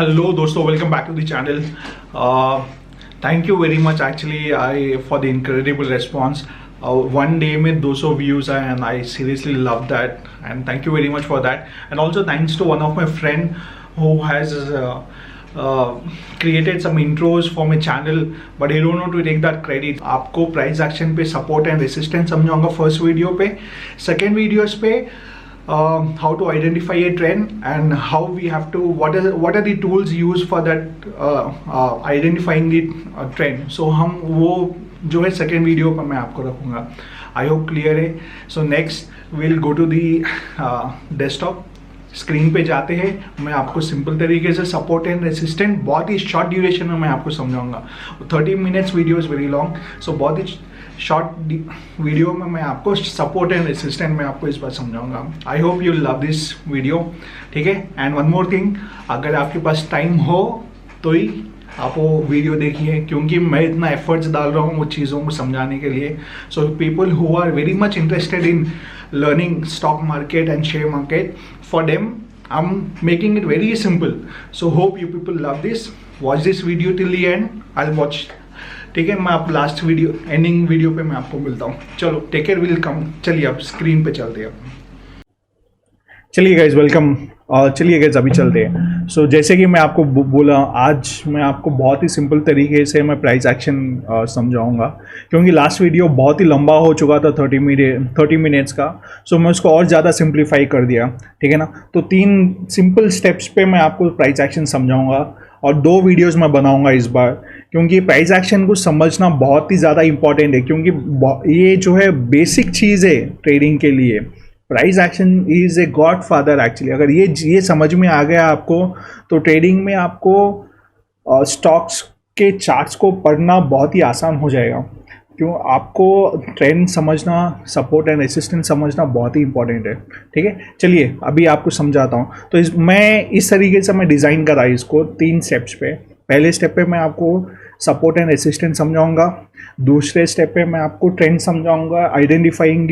Hello दोस्तों, welcome back to the channel. Thank you very much actually for the incredible response. One day में 200 views आए and I seriously love that and thank you very much for that. And also thanks to one of my friend who has created some intros for my channel but he don't know to take that credit. आपको price action पे support and resistance समझाऊंगा first video पे. Second videos पे how to identify a trend and how we have to what are the tools used for that identifying the trend. So हम वो जो है second video पर मैं आपको रखूँगा. आई होप क्लियर है. So next will go to the desktop. Screen पे जाते हैं. मैं आपको सिंपल तरीके से सपोर्ट एंड रेसिस्टेंट बहुत ही शॉर्ट ड्यूरेशन में मैं आपको समझाऊंगा. 30 minutes video is very long, so बहुत ही शॉर्ट वीडियो में मैं आपको सपोर्ट एंड रेसिस्टेंट में आपको इस बार समझाऊंगा. I hope you love this video. ठीक है. एंड वन मोर थिंग, अगर आपके पास टाइम हो तो ही आप वो वीडियो देखिए क्योंकि मैं इतना एफर्ट्स डाल रहा हूँ वो चीज़ों को समझाने के लिए. So people who are very much interested in learning stock market and share market, for them I'm making it very simple. So hope you people love this. Watch this video till the end. I'll watch. ठीक है. मैं आप last video ending video पे मैं आपको मिलता हूँ. चलो टेक केयर, विल कम. चलिए अब स्क्रीन पे चलते हैं. चलिए गाइज वेलकम. चलिए गाइज अभी चलते हैं. सो जैसे कि मैं आपको बोला, आज मैं आपको बहुत ही सिंपल तरीके से मैं प्राइस एक्शन समझाऊंगा क्योंकि लास्ट वीडियो बहुत ही लंबा हो चुका था 30 मिनट्स का. सो मैं उसको और ज़्यादा सिंप्लीफाई कर दिया. ठीक है ना. तो 3 सिंपल स्टेप्स पे मैं आपको प्राइस एक्शन समझाऊंगा और 2 वीडियोस मैं बनाऊंगा इस बार क्योंकि प्राइस एक्शन को समझना बहुत ही ज़्यादा इंपॉर्टेंट है क्योंकि ये जो है बेसिक चीज़ है ट्रेडिंग के लिए. Price action is a god father actually. अगर ये समझ में आ गया आपको तो ट्रेडिंग में आपको स्टॉक्स के चार्ट्स को पढ़ना बहुत ही आसान हो जाएगा. क्यों? आपको ट्रेंड समझना, सपोर्ट एंड रेसिस्टेंस समझना बहुत ही इंपॉर्टेंट है. ठीक है. चलिए अभी आपको समझाता हूँ. तो मैं इस तरीके से मैं डिज़ाइन करा इसको 3 स्टेप्स पे. पहले स्टेप पे मैं आपको सपोर्ट एंड रेसिस्टेंस समझाऊंगा. दूसरे स्टेप पे मैं आपको ट्रेंड समझाऊंगा, आइडेंटिफाइंग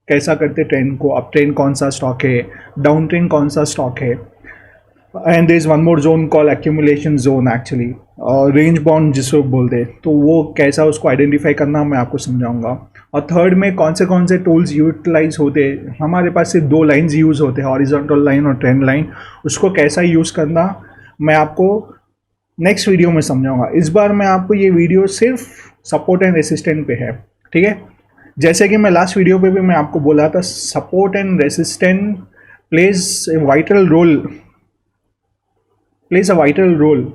कैसा करते ट्रेंड को, अप ट्रेंड कौन सा स्टॉक है, डाउन ट्रेंड कौन सा स्टॉक है. And there is one more zone call accumulation zone actually, range bound जिसको बोलते हैं. तो वो कैसा उसको आइडेंटिफाई करना मैं आपको समझाऊंगा. और थर्ड में कौन से टूल्स यूटिलाइज होते हैं. हमारे पास सिर्फ 2 लाइन्स यूज़ होते हैं, हॉरिजॉन्टल लाइन और ट्रेंड लाइन. उसको कैसा यूज़ करना मैं आपको नेक्स्ट वीडियो में समझाऊंगा. इस बार मैं आपको ये वीडियो सिर्फ सपोर्ट एंड रेसिस्टेंट पे है. ठीक है. जैसे कि मैं लास्ट वीडियो पे भी मैं आपको बोला था, support and resistant plays a vital role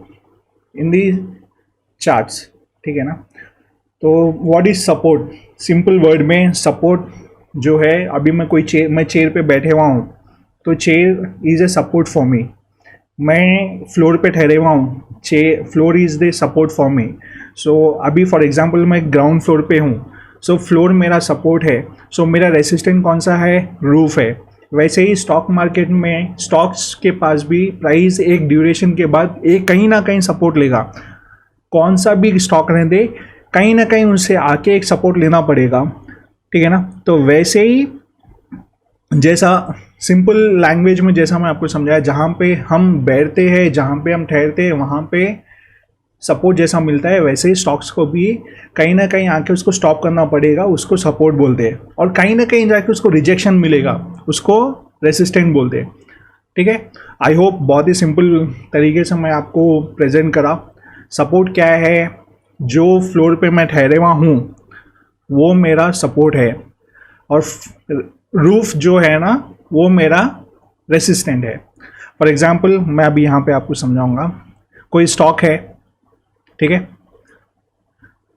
in the charts. ठीक है ना. तो what is support? Simple word में सपोर्ट जो है, अभी मैं चेयर पे बैठे हुआ हूँ तो chair is a support for me. मैं फ्लोर पे ठहरे हुआ हूँ, floor is the support for me. So अभी फॉर एग्जांपल मैं ग्राउंड फ्लोर पे हूँ, सो फ्लोर मेरा सपोर्ट है. सो मेरा रेसिस्टेंट कौन सा है? रूफ है. वैसे ही स्टॉक मार्केट में स्टॉक्स के पास भी प्राइस एक ड्यूरेशन के बाद एक कहीं ना कहीं सपोर्ट लेगा. कौन सा भी स्टॉक रहने दे, कहीं ना कहीं उनसे आके एक सपोर्ट लेना पड़ेगा. ठीक है ना. तो वैसे ही जैसा सिंपल लैंग्वेज में जैसा मैं आपको समझाया, जहाँ पे हम बैठते हैं, जहाँ पे हम ठहरते हैं, वहाँ पे सपोर्ट जैसा मिलता है, वैसे ही स्टॉक्स को भी कहीं ना कहीं आके उसको स्टॉप करना पड़ेगा, उसको सपोर्ट बोलते हैं. और कहीं ना कहीं जाके उसको रिजेक्शन मिलेगा, उसको रेसिस्टेंट बोलते हैं. ठीक है. आई होप बहुत ही सिंपल तरीके से मैं आपको प्रेजेंट करा. सपोर्ट क्या है? जो फ्लोर पे मैं ठहरे हुआ हूँ वो मेरा सपोर्ट है और रूफ जो है ना वो मेरा रेसिस्टेंट है. फॉर एग्जांपल मैं अभी यहाँ पे आपको समझाऊंगा. कोई स्टॉक है. ठीक है.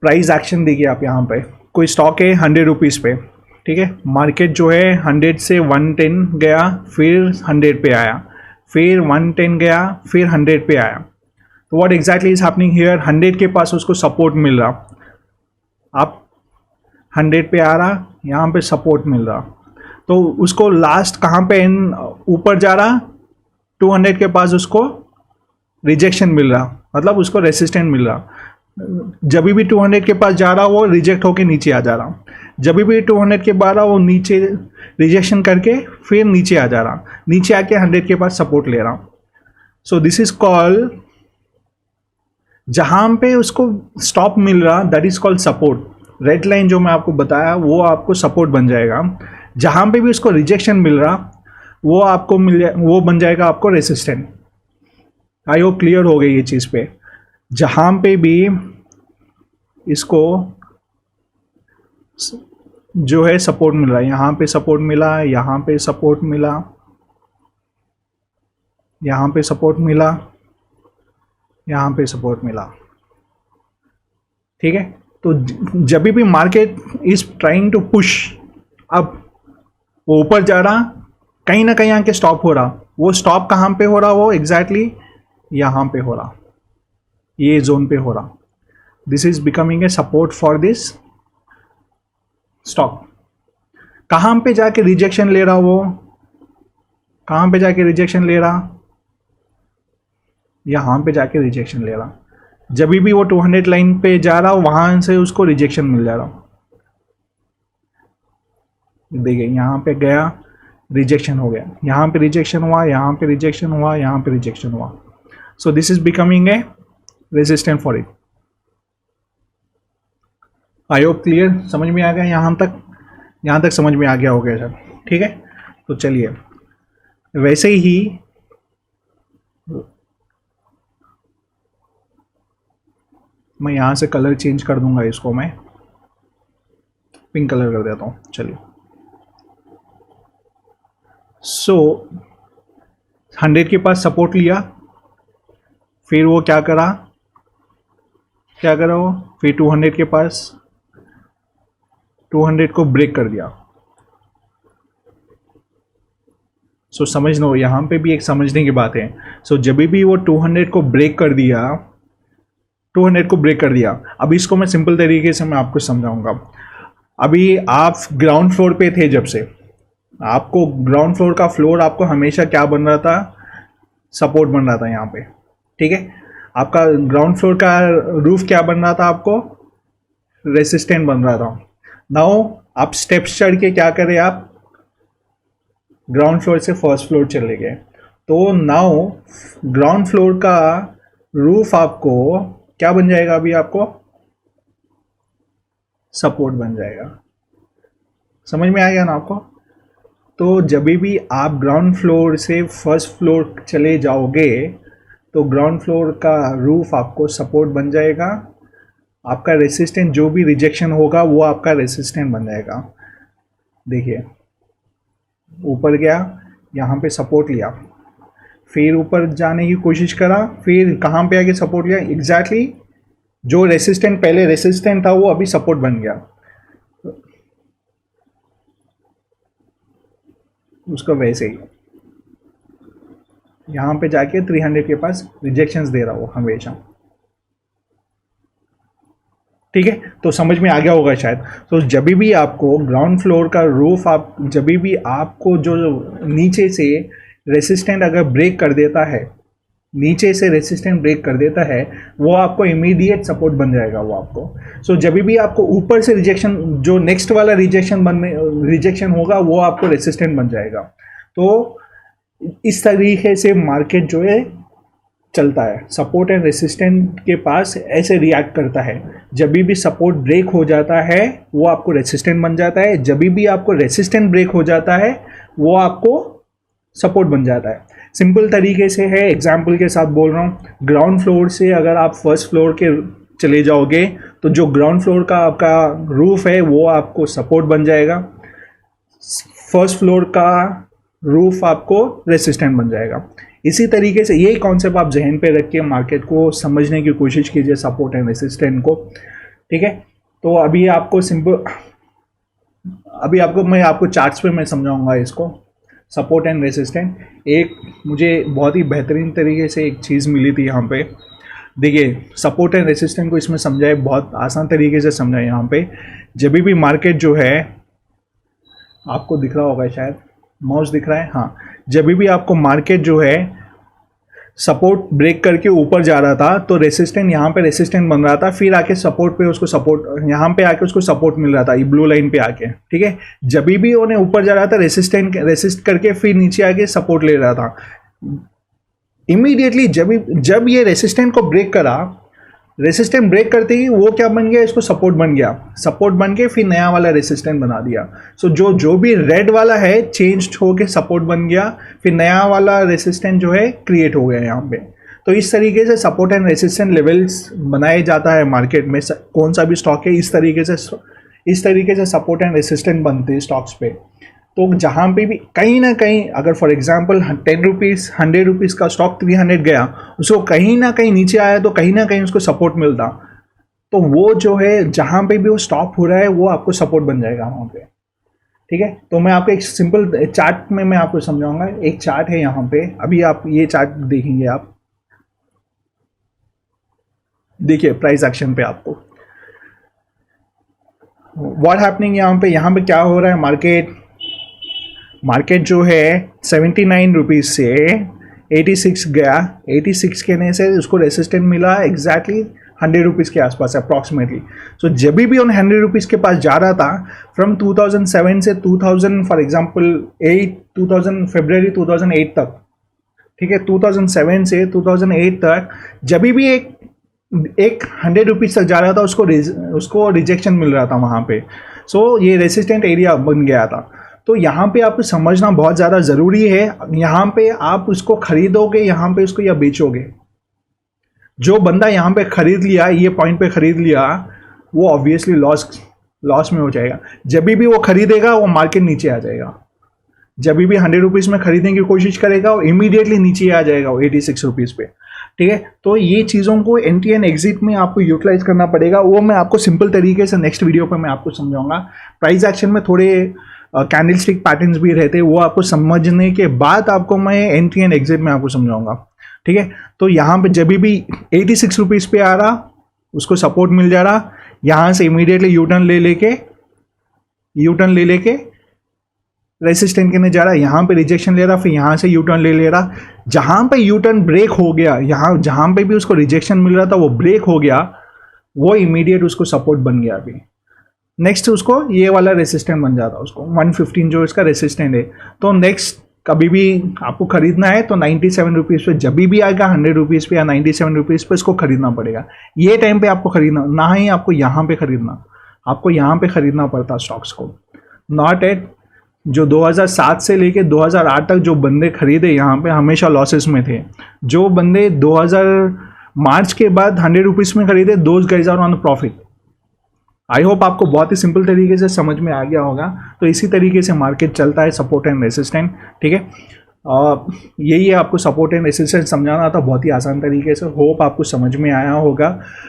प्राइस एक्शन देखिए आप यहाँ पे. कोई स्टॉक है 100 रुपीज़ पे. ठीक है. मार्केट जो है 100 से 110 गया, फिर 100 पे आया, फिर 110 गया, फिर 100 पे आया. तो what exactly is happening here? 100 के पास उसको सपोर्ट मिल रहा. आप 100 पे आ रहा, यहाँ पे सपोर्ट मिल रहा. तो उसको लास्ट कहाँ पे ऊपर जा रहा, 200 के पास उसको रिजेक्शन मिल रहा, मतलब उसको रेसिस्टेंट मिल रहा. जब भी 200 के पास जा रहा वो रिजेक्ट होके नीचे आ जा रहा. जब भी 200 के बाद वो नीचे रिजेक्शन करके फिर नीचे आ जा रहा, नीचे आके 100 के पास सपोर्ट ले रहा. सो दिस इज कॉल्ड, जहां पे उसको स्टॉप मिल रहा that is called support. Red line जो मैं आपको बताया वो आपको सपोर्ट बन जाएगा। जहां पे भी उसको रिजेक्शन मिल रहा वो आपको वो बन जाएगा आपको रेसिस्टेंट। आई होप क्लियर हो गई ये चीज़ पे। जहां पे भी इसको जो है सपोर्ट मिल रहा है, यहाँ पे सपोर्ट मिला, यहाँ पे सपोर्ट मिला, यहाँ पे सपोर्ट मिला, यहाँ पे सपोर्ट मिला, ठीक है। तो जब भी market is trying to push up, वो ऊपर जा रहा, कहीं ना कहीं आके स्टॉप हो रहा, वो स्टॉप कहाँ पे हो रहा, वो एग्जैक्टली यहाँ पे हो रहा, ये जोन पे हो रहा। This is becoming a support for this stock. कहाँ पे जाके रिजेक्शन ले रहा, वो कहाँ पे जाके रिजेक्शन ले रहा, यहाँ पे जाके रिजेक्शन ले रहा। जब भी वो 200 लाइन पे जा रहा वहां से उसको रिजेक्शन मिल जा रहा। देखिए यहाँ पे गया, रिजेक्शन हो गया, यहाँ पे रिजेक्शन हुआ, यहाँ पे रिजेक्शन हुआ, यहाँ पे रिजेक्शन हुआ। So this is becoming a resistant for it. I hope clear, समझ में आ गया यहाँ तक समझ में आ गया हो गया सर, ठीक है। तो चलिए वैसे ही मैं यहाँ से कलर चेंज कर दूंगा, इसको मैं पिंक कलर कर देता हूँ। चलिए, सो 100 के पास सपोर्ट लिया, फिर वो क्या करा वो, फिर 200 के पास 200 को ब्रेक कर दिया। सो समझ लो, यहाँ पे भी एक समझने की बात है। सो जब भी वो 200 को ब्रेक कर दिया, 200 को ब्रेक कर दिया, अब इसको मैं सिंपल तरीके से मैं आपको समझाऊंगा। अभी आप ग्राउंड फ्लोर पे थे, जब से आपको ग्राउंड फ्लोर का फ्लोर आपको हमेशा क्या बन रहा था, सपोर्ट बन रहा था यहाँ पे, ठीक है। आपका ग्राउंड फ्लोर का रूफ क्या बन रहा था, आपको रेसिस्टेंट बन रहा था। नाउ आप स्टेप्स चढ़ के क्या करें, आप ग्राउंड फ्लोर से फर्स्ट फ्लोर चले गए, तो नाउ ग्राउंड फ्लोर का रूफ आपको क्या बन जाएगा, अभी आपको सपोर्ट बन जाएगा। समझ में आ गया ना आपको। तो जब भी आप ग्राउंड फ्लोर से फर्स्ट फ्लोर चले जाओगे तो ग्राउंड फ्लोर का रूफ आपको सपोर्ट बन जाएगा। आपका रेसिस्टेंट जो भी रिजेक्शन होगा वो आपका रेसिस्टेंट बन जाएगा। देखिए ऊपर गया, यहाँ पे सपोर्ट लिया, फिर ऊपर जाने की कोशिश करा, फिर कहाँ पे आके सपोर्ट लिया, एग्जैक्टली जो रेसिस्टेंट पहले रेसिस्टेंट था वो अभी सपोर्ट बन गया। उसको वैसे ही यहाँ पे जाके 300 के पास रिजेक्शंस दे रहा हो हमेशा, ठीक है। तो समझ में आ गया होगा शायद। तो जब भी आपको ग्राउंड फ्लोर का रूफ, आप जब भी आपको जो नीचे से रेसिस्टेंट अगर ब्रेक कर देता है, नीचे से रेसिस्टेंट ब्रेक कर देता है, वो आपको इमीडिएट सपोर्ट बन जाएगा वो आपको। सो जब भी आपको ऊपर से रिजेक्शन, जो नेक्स्ट वाला रिजेक्शन होगा वो आपको रेसिस्टेंट बन जाएगा। तो इस तरीके से मार्केट जो है चलता है, सपोर्ट एंड रेसिस्टेंट के पास ऐसे रिएक्ट करता है। जब भी सपोर्ट ब्रेक हो जाता है वो आपको रेसिस्टेंट बन जाता है, जब भी आपको रेसिस्टेंट ब्रेक हो जाता है वो आपको सपोर्ट बन जाता है। सिंपल तरीके से है, एग्जाम्पल के साथ बोल रहा हूँ। ग्राउंड फ्लोर से अगर आप फर्स्ट फ्लोर के चले जाओगे तो जो ग्राउंड फ्लोर का आपका रूफ है वो आपको सपोर्ट बन जाएगा, फर्स्ट फ्लोर का रूफ आपको रेसिस्टेंट बन जाएगा। इसी तरीके से यही कॉन्सेप्ट आप जहन पे रख के मार्केट को समझने की कोशिश कीजिए, सपोर्ट एंड रेसिस्टेंट को, ठीक है। तो अभी मैं आपको चार्ट्स पे मैं समझाऊंगा इसको, सपोर्ट एंड रेसिस्टेंट। एक मुझे बहुत ही बेहतरीन तरीके से एक चीज़ मिली थी यहाँ पे। देखिए सपोर्ट एंड रेसिस्टेंट को इसमें समझाए, बहुत आसान तरीके से समझाए यहाँ पे। जब भी मार्केट जो है, आपको दिख रहा होगा शायद, माउस दिख रहा है, हाँ। जब भी आपको मार्केट जो है सपोर्ट ब्रेक करके ऊपर जा रहा था तो रेसिस्टेंट, यहाँ पे रेसिस्टेंट बन रहा था, फिर आके सपोर्ट पे उसको सपोर्ट, यहाँ पे आके उसको सपोर्ट मिल रहा था, ये ब्लू लाइन पे आके, ठीक है। जब भी उन्हें ऊपर जा रहा था रेसिस्ट करके फिर नीचे आके सपोर्ट ले रहा था। इमीडिएटली जब ये रेसिस्टेंट को ब्रेक करा, रेसिस्टेंट ब्रेक करते ही वो क्या बन गया, इसको सपोर्ट बन गया, सपोर्ट बन के फिर नया वाला रेसिस्टेंट बना दिया। सो जो भी रेड वाला है चेंज होके सपोर्ट बन गया, फिर नया वाला रेसिस्टेंट जो है क्रिएट हो गया यहाँ पे। तो इस तरीके से सपोर्ट एंड रेसिस्टेंट लेवल्स बनाए जाता है मार्केट में। कौन सा भी स्टॉक है इस तरीके से सपोर्ट एंड रेसिस्टेंट बनते हैं स्टॉक्स पे। तो जहाँ पे भी कहीं ना कहीं, अगर फॉर एग्जांपल 10 रुपीज़ 100 रुपीज़ का स्टॉक 300 गया, उसको कहीं ना कहीं नीचे आया तो कहीं ना कहीं उसको सपोर्ट मिलता, तो वो जो है जहाँ पे भी वो स्टॉप हो रहा है वो आपको सपोर्ट बन जाएगा वहाँ पे। ठीक है, तो मैं आपको एक सिंपल चार्ट में मैं आपको समझाऊंगा। एक चार्ट है यहाँ पे, अभी आप ये चार्ट देखेंगे, आप देखिए प्राइस एक्शन पे आपको व्हाट हैपनिंग यहाँ पे क्या हो रहा है। मार्केट जो है 79 रुपीज़ से 86 गया, 86 कहने से उसको रेसिस्टेंट मिला एग्जैक्टली 100 रुपीज़ के आसपास अप्रॉक्सीमेटली। सो जब भी उन 100 रुपीज़ के पास जा रहा था फ्रॉम 2007 से 2000 फॉर एग्जांपल 2000 फरवरी 2008 तक, ठीक है, 2007 से 2008 तक जब भी एक 100 रुपीज़ तक जा रहा था उसको रिजेक्शन मिल रहा था वहाँ पे। सो ये रेसिस्टेंट एरिया बन गया था। तो यहाँ पे आपको समझना बहुत ज़्यादा ज़रूरी है। यहाँ पे आप उसको खरीदोगे यहाँ पे उसको या बेचोगे। जो बंदा यहाँ पे खरीद लिया, ये पॉइंट पे खरीद लिया, वो ऑब्वियसली लॉस में हो जाएगा। जब भी वो खरीदेगा वो मार्केट नीचे आ जाएगा। जब भी 100 रुपीज़ में खरीदने की कोशिश करेगा वो इमीडिएटली नीचे आ जाएगा वो 86 रुपीज़ पे। ठीक है, तो ये चीज़ों को एंट्री एंड एग्जिट में आपको यूटिलाइज करना पड़ेगा। वो मैं आपको सिंपल तरीके से नेक्स्ट वीडियो पर मैं आपको समझाऊंगा। प्राइस एक्शन में थोड़े कैंडल स्टिक पैटर्न्स भी रहते हैं, वो आपको समझने के बाद आपको मैं एंट्री एंड एग्जिट में आपको समझाऊंगा। ठीक है, तो यहाँ पे जब भी 86 रुपीज़ पे आ रहा उसको सपोर्ट मिल जा रहा, यहाँ से इमीडिएटली यूटर्न ले लेके रेसिस्टेंट करने जा रहा, यहाँ पे रिजेक्शन ले रहा, फिर यहाँ से यूटर्न ले रहा। जहाँ पे यूटर्न ब्रेक हो गया, यहाँ जहाँ पे भी उसको रिजेक्शन मिल रहा था वो ब्रेक हो गया, वो इमीडिएट उसको सपोर्ट बन गया। अभी नेक्स्ट उसको ये वाला रेसिस्टेंट बन जाता, उसको 115 जो इसका रेसिस्टेंट है। तो नेक्स्ट कभी भी आपको खरीदना है तो 97 रुपीज़ पे जब भी आएगा 100 रुपीज़ पे या 97 रुपीज़ पे इसको खरीदना पड़ेगा। ये टाइम पे आपको खरीदना, ना ही आपको यहाँ पे खरीदना, आपको यहाँ पे खरीदना पड़ता स्टॉक्स को, नॉट एट जो 2007 से लेके 2008 तक जो बंदे खरीदे यहाँ पे हमेशा लॉसेस में थे। जो बंदे 2000 मार्च के बाद 100 रुपीज़ में खरीदे, those guys are on profit. I hope आपको बहुत ही सिंपल तरीके से समझ में आ गया होगा। तो इसी तरीके से मार्केट चलता है, सपोर्ट एंड रेसिस्टेंट। ठीक है, यही है, आपको सपोर्ट एंड रेसिस्टेंट समझाना था बहुत ही आसान तरीके से। होप आपको समझ में आया होगा।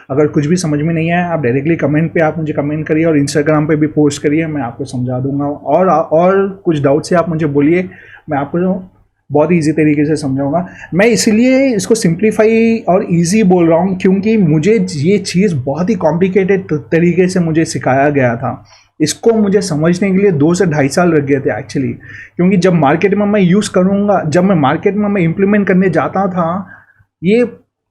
अगर कुछ भी समझ में नहीं आया आप डायरेक्टली कमेंट पे आप मुझे कमेंट करिए और इंस्टाग्राम पे भी पोस्ट करिए, मैं आपको समझा दूंगा। और कुछ डाउट से आप मुझे बोलिए, मैं आपको बहुत ईजी तरीके से समझाऊंगा। मैं इसलिए इसको सिंप्लीफाई और इजी बोल रहा हूँ क्योंकि मुझे ये चीज़ बहुत ही कॉम्प्लिकेटेड तरीके से मुझे सिखाया गया था। इसको मुझे समझने के लिए 2 से 2.5 साल लग गए थे एक्चुअली। क्योंकि जब मार्केट में मैं यूज़ करूँगा, जब मैं मार्केट में मैं इम्प्लीमेंट करने जाता था, ये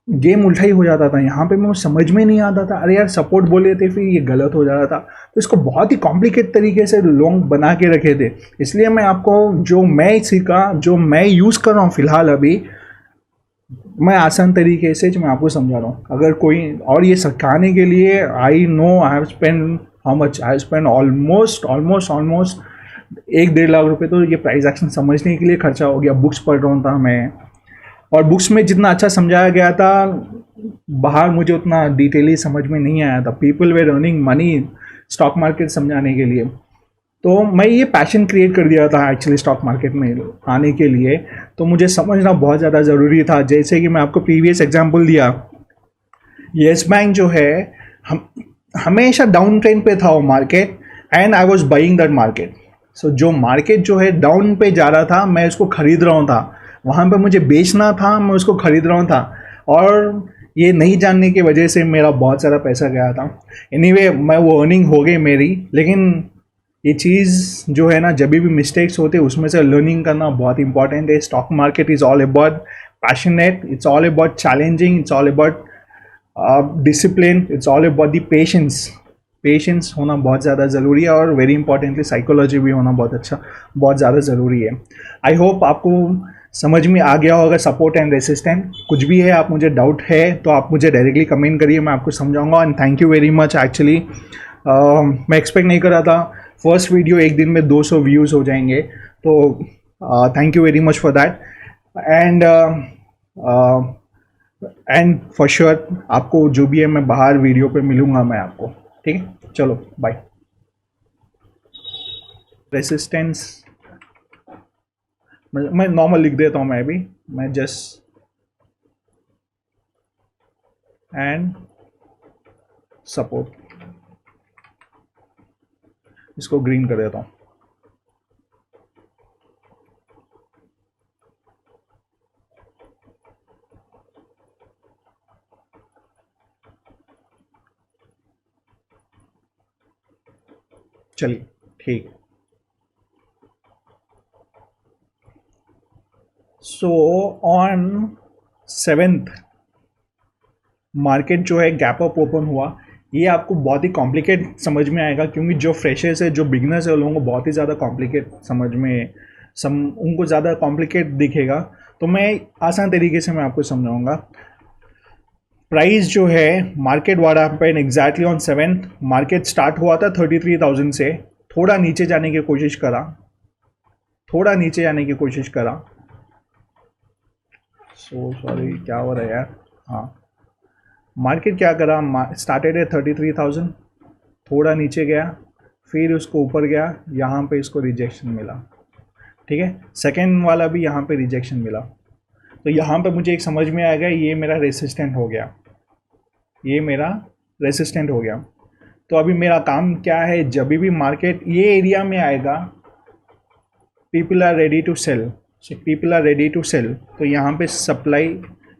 गेम उल्टा ही हो जाता था। यहाँ पे मुझे समझ में नहीं आता था, अरे यार सपोर्ट बोले थे फिर ये गलत हो जाता था। तो इसको बहुत ही कॉम्प्लिकेट तरीके से लोग बना के रखे थे। इसलिए मैं आपको जो मैं सीखा, जो मैं यूज़ कर रहा हूँ फ़िलहाल अभी, मैं आसान तरीके से जो मैं आपको समझा रहा हूँ। अगर कोई और ये सिखाने के लिए I know I have spend how much, I spend almost 1-1.5 lakh रुपए तो ये प्राइस एक्शन समझने के लिए खर्चा हो गया। बुक्स पढ़ रहा था मैं, और बुक्स में जितना अच्छा समझाया गया था बाहर मुझे उतना डिटेली समझ में नहीं आया था। People were earning money stock market समझाने के लिए, तो मैं ये पैशन क्रिएट कर दिया था एक्चुअली स्टॉक मार्केट में आने के लिए। तो मुझे समझना बहुत ज़्यादा ज़रूरी था। जैसे कि मैं आपको प्रीवियस एग्जांपल दिया, येस बैंक जो है हमेशा डाउन ट्रेंड पे था वो market, and I was buying that market. So जो मार्केट जो है डाउन पे जा रहा था मैं उसको खरीद रहा था, वहाँ पे मुझे बेचना था, मैं उसको खरीद रहा था। और ये नहीं जानने की वजह से मेरा बहुत सारा पैसा गया था। एनीवे मैं वो अर्निंग हो गई मेरी, लेकिन ये चीज़ जो है ना, जब भी मिस्टेक्स होते उसमें से लर्निंग करना बहुत इंपॉर्टेंट है। Stock market is all about passionate, it's all about challenging, it's all about discipline, it's all about the patience होना बहुत ज़्यादा ज़रूरी है। और वेरी इंपॉर्टेंटली साइकोलॉजी भी होना बहुत ज़्यादा ज़रूरी है। आई होप आपको समझ में आ गया होगा सपोर्ट एंड रेसिस्टेंट। कुछ भी है, आप मुझे डाउट है तो आप मुझे डायरेक्टली कमेंट करिए, मैं आपको समझाऊंगा। And thank you very much. Actually मैं एक्सपेक्ट नहीं कर रहा था फर्स्ट वीडियो एक दिन में 200 व्यूज़ हो जाएंगे, तो thank you very much for that. And and for sure आपको जो भी है मैं बाहर वीडियो पे मिलूंगा मैं आपको, ठीक है? चलो बाय। रेसिस्टेंस मैं नॉर्मल लिख देता हूँ, मैं जस्ट एंड सपोर्ट, इसको ग्रीन कर देता हूँ। चलिए ठीक। सो ऑन 7th मार्केट जो है गैप अप ओपन हुआ। ये आपको बहुत ही कॉम्प्लिकेट समझ में आएगा, क्योंकि जो फ्रेशर्स है, जो बिगनर्स है, उन लोगों को बहुत ही ज़्यादा कॉम्प्लिकेट समझ में उनको ज़्यादा कॉम्प्लिकेट दिखेगा। तो मैं आसान तरीके से मैं आपको समझाऊंगा। प्राइस जो है मार्केट वाला पे exactly on 7th market start हुआ था 33,000 से, थोड़ा नीचे जाने की कोशिश करा, थोड़ा नीचे जाने की कोशिश करा। सो सॉरी, क्या हो रहा है यार? हाँ, मार्केट क्या करा, स्टार्टेड है 33,000, थोड़ा नीचे गया, फिर उसको ऊपर गया, यहाँ पे इसको रिजेक्शन मिला, ठीक है? सेकेंड वाला भी यहाँ पे रिजेक्शन मिला। तो यहाँ पे मुझे एक समझ में आ गया, ये मेरा रेसिस्टेंट हो गया, ये मेरा रेसिस्टेंट हो गया। तो अभी मेरा काम क्या है, जब भी मार्केट ये एरिया में आएगा, people are ready to sell, so people are ready to sell. तो यहाँ पे सप्लाई,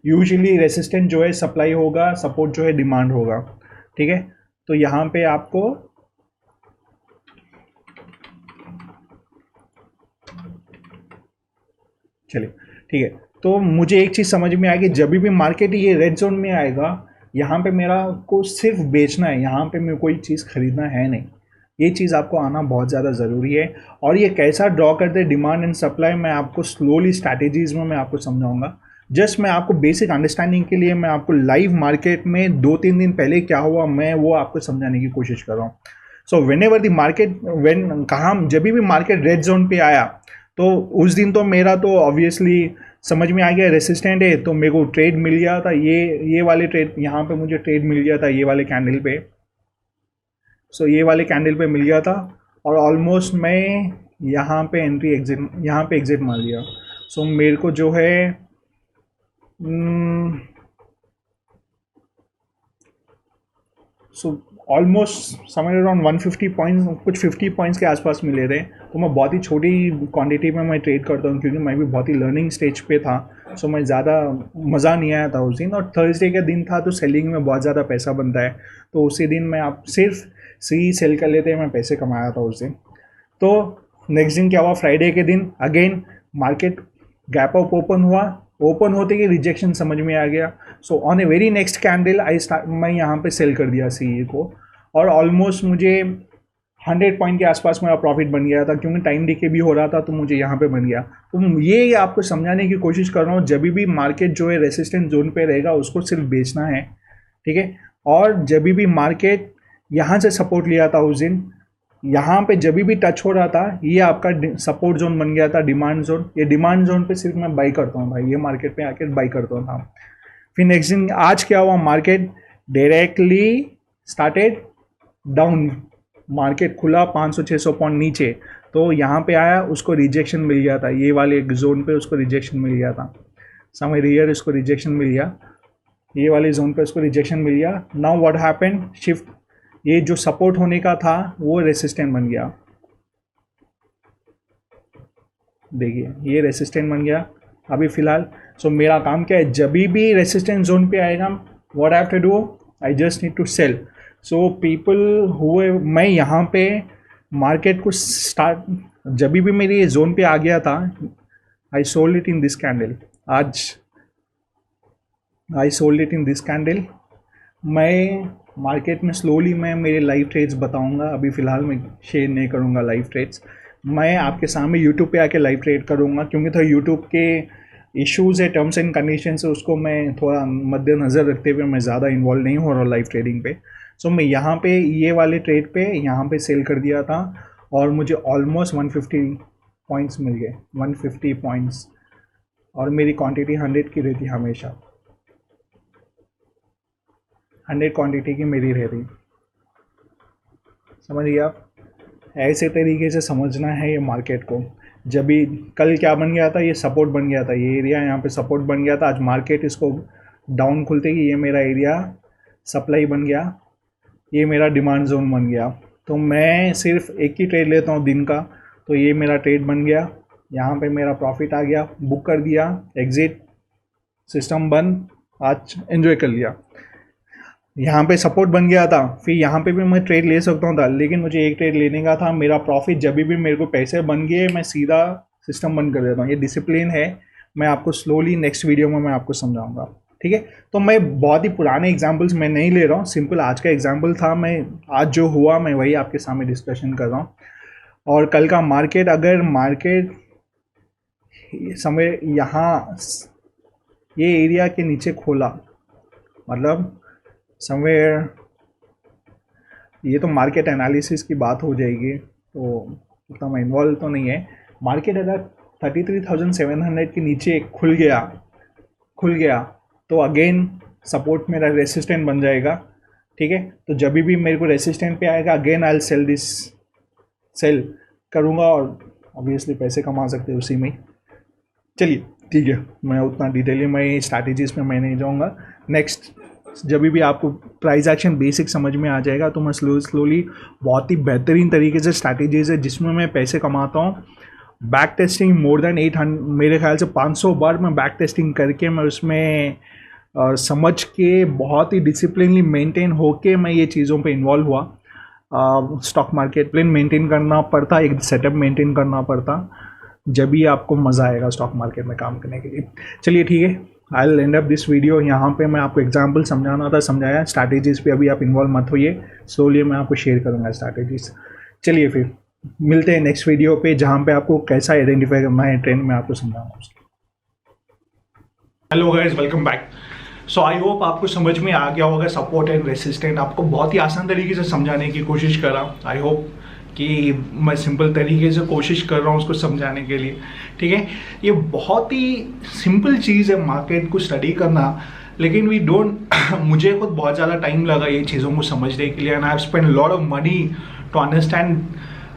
यूजुअली रेसिस्टेंट जो है सप्लाई होगा, सपोर्ट जो है डिमांड होगा, ठीक है? तो यहाँ पे आपको चलिए ठीक है। तो मुझे एक चीज़ समझ में आएगी, जब भी मार्केट ये रेड जोन में आएगा, यहाँ पे मेरा को सिर्फ बेचना है, यहाँ पे मेरे कोई चीज़ खरीदना है नहीं। ये चीज़ आपको आना बहुत ज़्यादा ज़रूरी है। और ये कैसा ड्रॉ करते हैं डिमांड एंड सप्लाई, मैं आपको स्लोली स्ट्रैटेजीज में मैं आपको समझाऊंगा। जस्ट मैं आपको बेसिक अंडरस्टैंडिंग के लिए मैं आपको लाइव मार्केट में 2-3 दिन पहले क्या हुआ, मैं वो आपको समझाने की कोशिश कर रहा हूँ। So when ever the market जब भी मार्केट रेड जोन पे आया, तो उस दिन तो मेरा तो ऑब्वियसली समझ में आ गया रेसिस्टेंट है, तो मेरे को ट्रेड मिल गया था, ये वाले ट्रेड, यहाँ पे मुझे ट्रेड मिल गया था ये वाले कैंडल पे। सो ये वाले कैंडल पे मिल गया था, और ऑलमोस्ट मैं यहाँ पे एंट्री एग्जिट, यहाँ पे एग्जिट मार लिया। सो मेरे को जो है सो ऑलमोस्ट समझ अराउंड 150 पॉइंट्स, कुछ 50 पॉइंट्स के आसपास मिले थे। तो मैं बहुत ही छोटी क्वांटिटी में मैं ट्रेड करता हूँ, क्योंकि मैं भी बहुत ही लर्निंग स्टेज पे था। सो मैं ज़्यादा मज़ा नहीं आया था उस दिन, और थर्सडे का दिन था, तो सेलिंग में बहुत ज़्यादा पैसा बनता है। तो उसी दिन मैं आप सिर्फ सी सेल कर लेते हैं, मैं पैसे कमाया था उस दिन। तो नेक्स्ट दिन क्या हुआ, फ्राइडे के दिन again market gap up open हुआ, ओपन होते ही रिजेक्शन समझ में आ गया। So on a very next candle मैं यहाँ पे सेल कर दिया सी को, और ऑलमोस्ट मुझे 100 पॉइंट के आसपास मेरा प्रॉफिट बन गया था, क्योंकि टाइम डीके भी हो रहा था, तो मुझे यहाँ पे बन गया। तो ये आपको समझाने की कोशिश कर रहा हूँ, जब भी मार्केट जो है रेसिस्टेंस जोन पे रहेगा, उसको सिर्फ बेचना है, ठीक है? और जब भी मार्केट यहाँ से सपोर्ट लिया था उस दिन, यहाँ पे जब भी टच हो रहा था, ये आपका सपोर्ट जोन बन गया था, डिमांड जोन। ये डिमांड जोन पे सिर्फ मैं बाई करता हूँ भाई, ये मार्केट पे आके बाई करता हूँ। फिर नेक्स्ट दिन आज क्या हुआ, market directly started down, market खुला 500-600 पॉइंट नीचे, तो यहाँ पे आया, उसको रिजेक्शन मिल गया था, ये वाले जोन पे उसको रिजेक्शन मिल गया था, समझ रही है? इसको रिजेक्शन मिल गया, ये वाले जोन पे उसको रिजेक्शन मिल गया। नाउ व्हाट हैपेंड, शिफ्ट, ये जो सपोर्ट होने का था वो रेसिस्टेंट बन गया, देखिए ये रेसिस्टेंट बन गया अभी फिलहाल। सो मेरा काम क्या है, जब भी रेसिस्टेंट जोन पे आएगा, what I have to do, I just need to sell. So people हुए, मैं यहाँ पे मार्केट को स्टार्ट, जब भी मेरी ये जोन पे आ गया था, I sold it in this candle, आज I sold it in this candle. मैं मार्केट में स्लोली मैं मेरे लाइव ट्रेड्स बताऊंगा, अभी फ़िलहाल मैं शेयर नहीं करूंगा लाइव ट्रेड्स। मैं आपके सामने यूट्यूब पे आके लाइव ट्रेड करूंगा, क्योंकि तो यूट्यूब के इश्यूज़ है टर्म्स एंड कंडीशन से, उसको मैं थोड़ा मद्देनज़र रखते हुए मैं ज़्यादा इन्वॉल्व नहीं हो रहा लाइव ट्रेडिंग पे। सो मैं यहाँ पे ये वाले ट्रेड पे यहाँ पे सेल कर दिया था और मुझे ऑलमोस्ट 150 पॉइंट्स मिल गए, 150 पॉइंट्स, और मेरी क्वांटिटी 100 की रहती हमेशा, 100 क्वांटिटी की मेरी रहती। समझिए आप, ऐसे तरीके से समझना है ये मार्केट को। जब भी कल क्या बन गया था, ये सपोर्ट बन गया था, ये एरिया यहाँ पे सपोर्ट बन गया था। आज मार्केट इसको डाउन खुलते ही ये मेरा एरिया सप्लाई बन गया, ये मेरा डिमांड जोन बन गया। तो मैं सिर्फ एक ही ट्रेड लेता हूँ दिन का, तो ये मेरा ट्रेड बन गया, यहाँ पे मेरा प्रॉफिट आ गया, बुक कर दिया, एग्जिट, सिस्टम बंद, आज एंजॉय कर लिया। यहाँ पे सपोर्ट बन गया था, फिर यहाँ पे भी मैं ट्रेड ले सकता हूँ था, लेकिन मुझे एक ट्रेड लेने का था। मेरा प्रॉफिट जब भी मेरे को पैसे बन गए मैं सीधा सिस्टम बंद कर देता हूँ। ये डिसिप्लिन है, मैं आपको स्लोली नेक्स्ट वीडियो में मैं आपको समझाऊंगा, ठीक है। तो मैं बहुत ही पुराने एग्जांपल्स मैं नहीं ले रहा हूँ, सिंपल आज का एग्जांपल था, मैं आज जो हुआ मैं वही आपके सामने डिस्कशन कर रहा हूँ। और कल का मार्केट, अगर मार्केट समय यहाँ ये एरिया के नीचे खोला, मतलब समवेयर, ये तो मार्केट एनालिसिस की बात हो जाएगी, तो उतना मैं इन्वॉल्व तो नहीं है। मार्केट अगर 33,700 के नीचे खुल गया तो अगेन सपोर्ट मेरा रेसिस्टेंट बन जाएगा, ठीक है। तो जब भी मेरे को रेसिस्टेंट पे आएगा अगेन आई विल सेल करूँगा, और ऑब्वियसली पैसे कमा सकते हैं उसी में। चलिए ठीक है, मैं उतना डिटेल में स्ट्रैटेजीज में मैं नहीं जाऊँगा। नेक्स्ट जब भी आपको प्राइस एक्शन बेसिक समझ में आ जाएगा तो मैं स्लोली बहुत ही बेहतरीन तरीके से स्ट्रैटेजीज है जिसमें मैं पैसे कमाता हूँ। बैक टेस्टिंग मोर देन 800, मेरे ख्याल से 500 बार मैं बैक टेस्टिंग करके मैं उसमें समझ के बहुत ही डिसिप्लिनली मेंटेन होके मैं ये चीज़ों पे इन्वॉल्व हुआ। स्टॉक मार्केट प्लेन मेंटेन करना पड़ता, एक सेटअप मेंटेन करना पड़ता, जब भी आपको मज़ा आएगा स्टॉक मार्केट में काम करने के लिए। चलिए ठीक है, I will and up this video. यहाँ पे मैं आपको एग्जांपल समझाना था, समझाया। स्ट्रैटेजीज़ पे अभी आप इन्वॉल्व मत होइए, स्लोली मैं आपको शेयर करूँगा स्ट्रैटेजीज़। चलिए फिर मिलते हैं नेक्स्ट वीडियो पे, जहाँ पे आपको कैसा आइडेंटिफाई करना है ट्रेंड में आपको समझाऊंगा। Hello guys, welcome back. सो आई होप आपको समझ में आ गया होगा सपोर्ट एंड रेसिस्टेंट। आपको बहुत ही आसान तरीके से समझाने की कोशिश कर रहा हूँ। आई होप कि मैं सिंपल तरीके से कोशिश कर रहा हूँ उसको समझाने के लिए, ठीक है। ये बहुत ही सिंपल चीज़ है मार्केट को स्टडी करना, लेकिन वी डोंट मुझे खुद बहुत ज़्यादा टाइम लगा ये चीज़ों को समझने के लिए, and I have spend lot of money to understand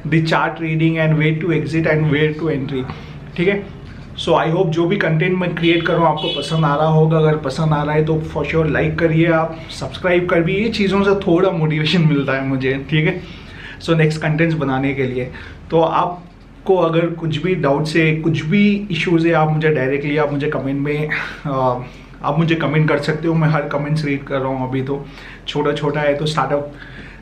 the chart reading and where to exit and where to entry, ठीक है। सो आई होप जो भी कंटेंट मैं क्रिएट कर रहा हूँ आपको पसंद आ रहा होगा। अगर पसंद आ रहा है तो फॉर श्योर लाइक करिए, आप सब्सक्राइब कर भी, ये चीज़ों से थोड़ा मोटिवेशन मिलता है मुझे, ठीक है। सो नेक्स्ट कंटेंट्स बनाने के लिए तो आपको अगर कुछ भी डाउट से कुछ भी इश्यूज़ है, आप मुझे डायरेक्टली आप मुझे कमेंट में आप मुझे कमेंट कर सकते हो। मैं हर कमेंट्स रीड कर रहा हूँ, अभी तो छोटा है तो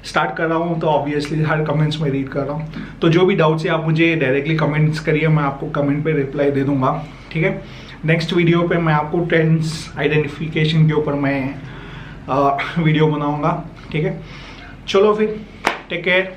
स्टार्ट कर रहा हूँ, तो ऑब्वियसली हर कमेंट्स में रीड कर रहा हूँ। तो जो भी डाउट्स है आप मुझे डायरेक्टली कमेंट्स करिए, मैं आपको कमेंट पे रिप्लाई दे दूँगा, ठीक है। नेक्स्ट वीडियो पे मैं आपको ट्रेंड्स आइडेंटिफिकेशन के ऊपर मैं वीडियो बनाऊँगा, ठीक है। चलो फिर, टेक केयर।